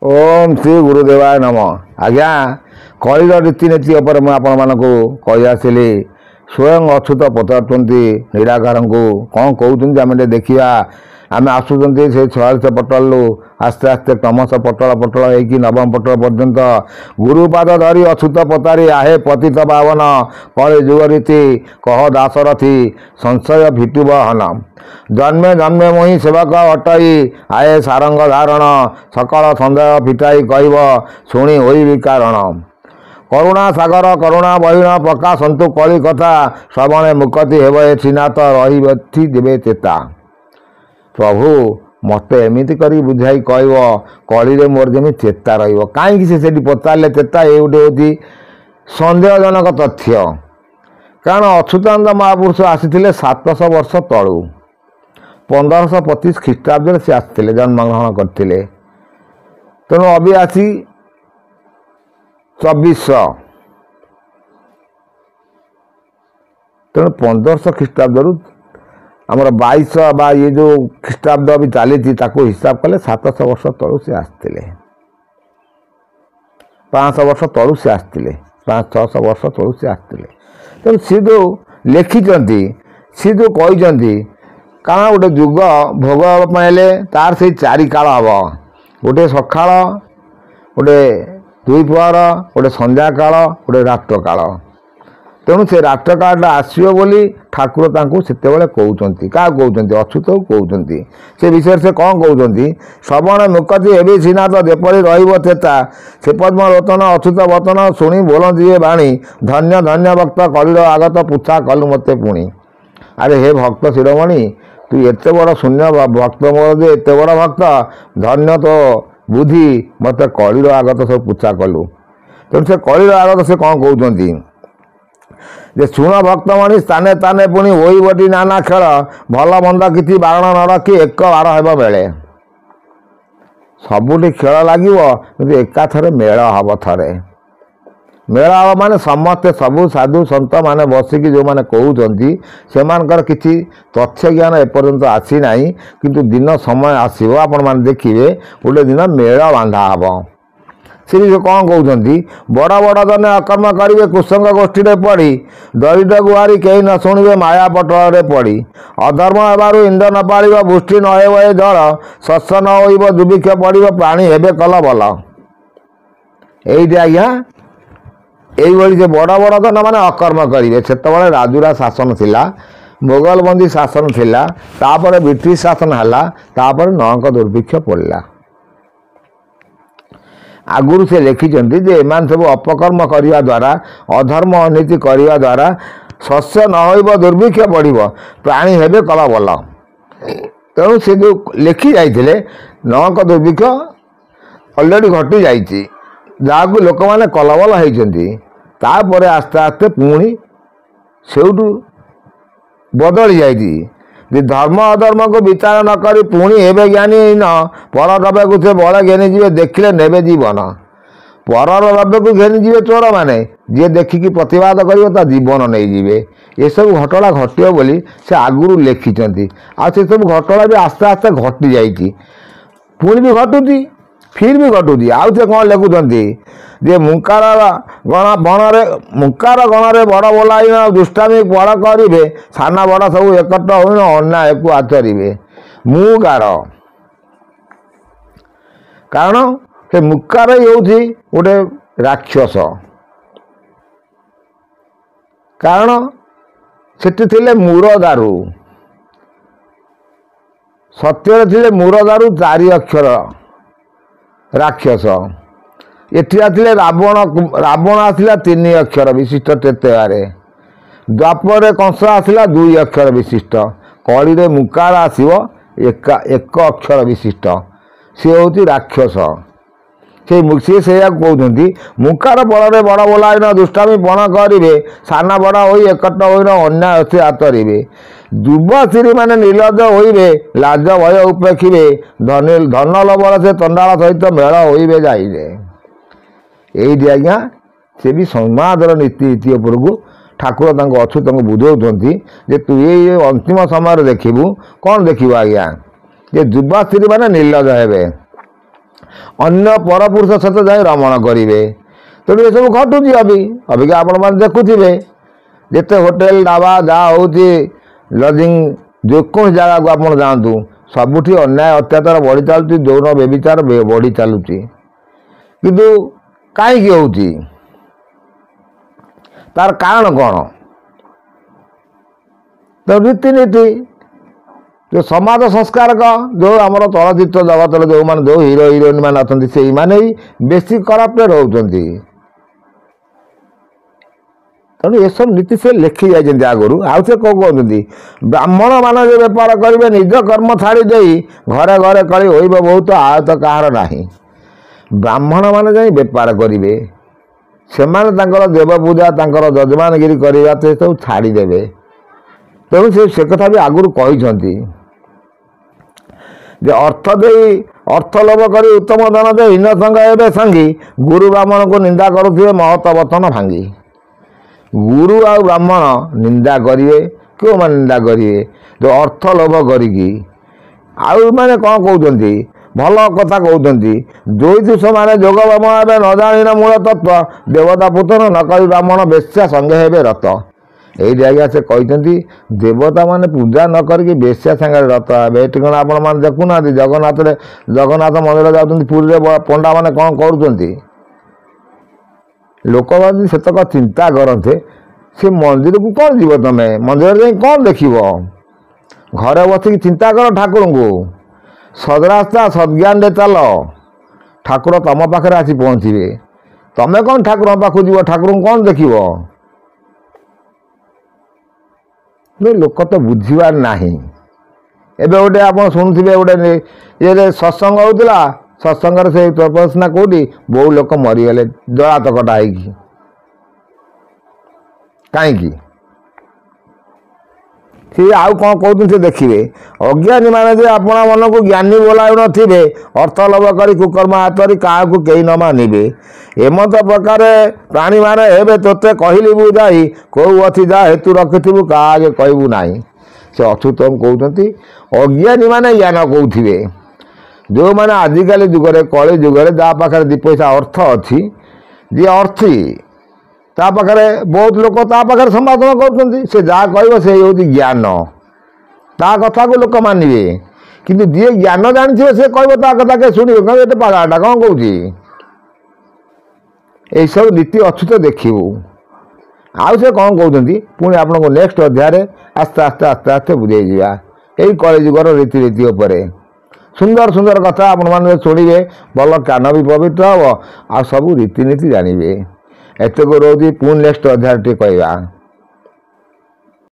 ओम श्री गुरुदेवाय नम। आज्ञा कलिर रीतिनीति उपर मुझे आपली स्वयं अच्युत पचारुंट निराकार को कौन कहते आम देखा आम आसुँच से 46 पटल आस्ते आस्ते क्रमश पटल पटल हो नवम पटल पर्यंत गुरुपाद धरी अच्युत पचारि आहे पतित पावन कलि जुग रीति कह दासरथी संशय भिटुब हन जन्मे जन्मे मोहि सेवक अटई आए सारंग धारण सकल सन्देह फिटाई कह शुणी होई कारण करुणा सागर करुणा बहिण प्रकाशंतु कली कथा श्रवणे मुक्ति हेब श्रीनाथ रही देवे चेता प्रभु मत एमती कर बुझाई कह कली मोर जमी चेता रही से पचारे चेता ये गोटे हूँ सन्देहजनक तथ्य कारण अच्युतानंद महापुरुष आसी 700 वर्ष तलू 1525 ख्रीष्टाब्द से आसते जन्मग्रहण करते तेणु अभी आसी 2400 तेणु 1500 ख्रीष्टाब्द आमर 2200 बा ये जो ख्रीष्टाब्द भी चली हिसाब कले 700 वर्ष तलू से आसते 500 वर्ष तलू से आसते 500-600 वर्ष तलू से आसते तेणु सी जो लिखिं सी जो कहते कारण गोटे जुग भोग पाइले तार से 4 काल हम गोटे सका गोटे दुईपहर गोटे संध्या काल गोटे रात्र काल तेणु से रात्र कालटा आसो बोली ठाकुर से कहते क्या कहते अच्युत को कहते से विषय से कौन कहते श्रवण मुक्ति एवं श्रीनाथ जेपरी रेता से पद्म लोचन अच्युत वचन शुणी बोलती ये बाणी धन्य धन्य भक्त कलिर आगत पूछा कलु मते पुणी अरे हे भक्त शिरोमणि तू एत बड़ शून्य भक्त मोर एत बड़ भक्त धन्य तो बुद्धि मत कलिर आगत सब पूछा कलु तेणु से कलिर आगत से कौन कहते जे शुण भक्तमणि स्थाने स्थाने पुणी होई बटी नाना खेल भल मंद किसी बारण न रखी एक बार हेब बेले सबुठी खेल लगे एकाथरे मेल हम थे मेल हम माने समस्ते सबू साधु सत मैंने बसिकी जो मैंने कहते से किसी तथ्य ज्ञान एपर्यंत आसी ना किंतु दिन समय आसो आपण मैंने देखिए गोटे दिन मेल बांधा हम से कौन कहते बड़ बड़ जने अकर्म करेंगे कुसंग गोष्ठी पड़ी दरिद्र गुहारी कहीं न शुणे माया पटल पड़ी अधर्म होबारु इंद न पाड़ बुष्टि न हो जल शस्य न हो दुर्भिक्ष पड़ प्राणी हेबे कल बल ये आज्ञा ये बड़ बड़ जन मैंने अकर्म करेंगे से राजुरा शासन थिला मोगलबंदी शासन थिला तापर ब्रिटिश शासन है नौक दुर्भिक्ष पड़ा आगुरी से लिखिं एमान सब अपकर्म करने द्वारा अधर्म अनीति करने द्वारा शस्य न हो दुर्भिक्ष पड़ प्राणी हेबे कल बल तेणु से जो लिखि जाते नौक दुर्भिक्ष अलरेडी घटी जहाँ लोक मैंने कलबल होती आस्ते आस्ते पुणी से बदली जाती धर्म अधर्म को विचार न करी पुणी एवं ज्ञानी न पर द्रव्य को से बड़े घेनी जी देखिले नेबे जीवन पर द्रव्य को घेनी जी चोर मैंने जी देखिकी प्रतिवाद कर जीवन नहीं जीवे ये सब घटना घटो बोली से आगुरी लिखिं आ से सब घटना भी आस्ते आस्ते घटी जाती पुणी भी घटुची फिर भी घटुची आउ से कौन लिखुंट जे मुंकार गणरे बड़ बोलाई दुष्टामी बड़ करे साना बड़ सब एकत्र हो अन्याय को आचरे मुकार कारण से मुकार ही हूँ गोटे राक्षस कारण से मूरदारू सत्य थे मूरदारू 4 अक्षर राक्षस एठी आथिले रावण रावण आसिला 3 अक्षर विशिष्ट तेतयारे द्वापर कंस आसिला 2 अक्षर विशिष्ट कली मुकार आसिव एक अक्षर विशिष्ट सी हूँ राक्षस से कहते मुकार बल बड़ बोला दुष्टामी पण करे साना बड़ा हो एकत्र हो अन्याय से आचरे दुर्बश्री माने निर्लज होइबे लाज भय उपेक्षिबे धन लबल से चंडाल सहित मेल होइबे जाइबे ये आज्ञा से भी समाजर नीति नीति उपरकू ठाकुर अच्युत बुझाऊँ तू ये अंतिम समय देखू कौन देखू आज्ञा जे युवा स्त्री मैंने निर्लज हे ଅନ୍ୟ ପରପୁରୁଷ ସହିତ ଯାଇ ରମଣ କରିବେ। ତେଣୁ ଏସବୁ ଘଟୁଛି ଅବିକା ଆପଣମାନେ ଦେଖୁଥିବେ ଯେତେ ହୋଟେଲ ଢାବା ଯାହା ହେଉଛି ଲଜିଂ ଯେକୌଣସି ଜାଗାକୁ ଆପଣ ଯାଆନ୍ତୁ ସବୁଠି ଅନ୍ୟାୟ ଅତ୍ୟାଚାର ବଢ଼ି ଚାଲୁଛି, ଯୌନ ବ୍ୟଭିଚାର ବଢ଼ି ଚାଲୁଛି। କିନ୍ତୁ କାହିଁକି ହେଉଛି ତାର କାରଣ କ'ଣ? ତେଣୁ ରୀତିନୀତି ଯେଉଁ ସମାଜ ସଂସ୍କାରକ ଯେଉଁ ଆମର ଚଳଚ୍ଚିତ୍ର ଜଗତରେ ଯେଉଁମାନେ ଯେଉଁ ହିରୋ ହିରୋଇନ୍ ମାନେ ଅଛନ୍ତି ସେଇମାନେ ହିଁ ବେଶୀ କରପ୍ଟେଡ୍ ହେଉଛନ୍ତି। ତେଣୁ ଏସବୁ ନୀତି ସେ ଲେଖି ଯାଇଛନ୍ତି ଆଗରୁ। ଆଉ ସେ କ'ଣ କହୁଛନ୍ତି, ବ୍ରାହ୍ମଣମାନେ ଯେ ବେପାର କରିବେ ନିଜ କର୍ମ ଛାଡ଼ି ଦେଇ ଘରେ ଘରେ କଳି ହୋଇବ ବହୁତ ଆୟତ କାହାର ନାହିଁ। ବ୍ରାହ୍ମଣମାନେ ଯାଇ ବେପାର କରିବେ, ସେମାନେ ତାଙ୍କର ଦେବପୂଜା ତାଙ୍କର ଯଜମାନଗିରି କରିବା ସେ ସବୁ ଛାଡ଼ିଦେବେ। ତେଣୁ ସେ କଥା ବି ଆଗରୁ କହିଛନ୍ତି ଯେ ଅର୍ଥ ଦେଇ ଅର୍ଥ ଲୋଭ କରି ଉତ୍ତମ ଧନ ଦେଇ ହୀନ ସଙ୍ଗ ହେବେ ସଙ୍ଗୀ, ଗୁରୁ ବ୍ରାହ୍ମଣକୁ ନିନ୍ଦା କରୁଥିବେ ମହତ ବଚନ ଭାଙ୍ଗି। ଗୁରୁ ଆଉ ବ୍ରାହ୍ମଣ ନିନ୍ଦା କରିବେ। କେଉଁମାନେ ନିନ୍ଦା କରିବେ? ଯେଉଁ ଅର୍ଥ ଲୋଭ କରିକି। ଆଉ ମାନେ କ'ଣ କହୁଛନ୍ତି, ଭଲ କଥା କହୁଛନ୍ତି, ଜ୍ୟୋତିଷମାନେ ଯୋଗ ବ୍ରାହ୍ମଣ ହେବେ ନ ଜାଣିନ ମୂଳ ତତ୍ତ୍ୱ, ଦେବତା ପୁତନ ନ କରି ବ୍ରାହ୍ମଣ ବେଶ୍ୟା ସଙ୍ଗେ ହେବେ ରତ। ଏଇଠି ଆଜ୍ଞା ସେ କହିଛନ୍ତି ଦେବତାମାନେ ପୂଜା ନ କରିକି ବେଶ୍ୟା ସାଙ୍ଗରେ ରତ ହେବେ। ଏଠି କ'ଣ ଆପଣମାନେ ଦେଖୁନାହାନ୍ତି ଜଗନ୍ନାଥ ମନ୍ଦିର ଯାଉଛନ୍ତି, ପୁରୀରେ ପଣ୍ଡାମାନେ କ'ଣ କରୁଛନ୍ତି? ଲୋକମାନେ ସେତକ ଚିନ୍ତା କରନ୍ତେ ସେ ମନ୍ଦିରକୁ କ'ଣ ଯିବ? ତମେ ମନ୍ଦିରରେ ଯାଇ କ'ଣ ଦେଖିବ? ଘରେ ବସିକି ଚିନ୍ତା କର ଠାକୁରଙ୍କୁ। ସଦରାସ୍ତା ସଦ୍ଜ୍ଞାନରେ ଚାଲ, ଠାକୁର ତମ ପାଖରେ ଆସି ପହଞ୍ଚିବେ। ତମେ କ'ଣ ଠାକୁରଙ୍କ ପାଖକୁ ଯିବ? ଠାକୁରଙ୍କୁ କ'ଣ ଦେଖିବ? ଲୋକ ତ ବୁଝିବାର ନାହିଁ। ଏବେ ଗୋଟେ ଆପଣ ଶୁଣୁଥିବେ ଗୋଟେ ଇଏରେ ସତ୍ସଙ୍ଗ ହେଉଥିଲା, ସତ୍ସଙ୍ଗରେ ସେ ତପସ୍ନା କେଉଁଠି ବହୁ ଲୋକ ମରିଗଲେ ଜଳା ଚକଟା ହେଇକି। କାହିଁକି? ସେ ଆଉ କ'ଣ କହୁଛନ୍ତି ସେ ଦେଖିବେ। ଅଜ୍ଞାନୀମାନେ ଯେ ଆପଣ ମନକୁ ଜ୍ଞାନୀ ବୋଲାଉନଥିବେ, ଅର୍ଥ ଲୋଭ କରି କୁକର୍ମ ହାତରି କାହାକୁ କେହି ନ ମାନିବେ। ଏମନ୍ତ ପ୍ରକାର ପ୍ରାଣୀମାନେ ହେବେ ତୋତେ କହିଲି ବୁଝାଇ, କୋଉ ଅଛି ଯା ହେତୁ ରଖିଥିବୁ କାହା ଆଗେ କହିବୁ ନାହିଁ। ସେ ଅଚ୍ୟୁତମ କହୁଛନ୍ତି ଅଜ୍ଞାନୀମାନେ ଜ୍ଞାନ କହୁଥିବେ। ଯେଉଁମାନେ ଆଜିକାଲି ଯୁଗରେ କଳି ଯୁଗରେ ଯାହା ପାଖରେ ଦୁଇ ପଇସା ଅର୍ଥ ଅଛି, ଯିଏ ଅର୍ଥୀ ତା ପାଖରେ ବହୁତ ଲୋକ ତା ପାଖରେ ସମ୍ପାଦନ କରୁଛନ୍ତି। ସେ ଯାହା କହିବ ସେ ହେଉଛି ଜ୍ଞାନ, ତା କଥାକୁ ଲୋକ ମାନିବେ। କିନ୍ତୁ ଯିଏ ଜ୍ଞାନ ଜାଣିଥିବ ସେ କହିବ ତା କଥା କେ ଶୁଣିବ, କହିବ ଏତେ ପାଗଳାଟା କ'ଣ କହୁଛି। এইসব নীতি অচ্যুত ଦେଖିବୁ। ଆଉ ସେ କ'ଣ କହୁଛନ୍ତି ପୁଣି ଆପଣଙ୍କୁ ନେକ୍ସଟ ଅଧ୍ୟାୟରେ ଆସ୍ତେ ଆସ୍ତେ ଆସ୍ତେ ଆସ୍ତେ ବୁଝେଇ ଯିବା ଏଇ କଳିଯୁଗର ରୀତିନୀତି ଉପରେ। ସୁନ୍ଦର ସୁନ୍ଦର କଥା ଆପଣମାନେ ଶୁଣିବେ, ଭଲ କାନ ବି ପବିତ୍ର ହେବ, ଆଉ ସବୁ ରୀତିନୀତି ଜାଣିବେ। ଏତେକ ରହୁଛି, ପୁଣି ନେକ୍ସଟ ଅଧ୍ୟାୟରେ ଟିକେ କହିବା।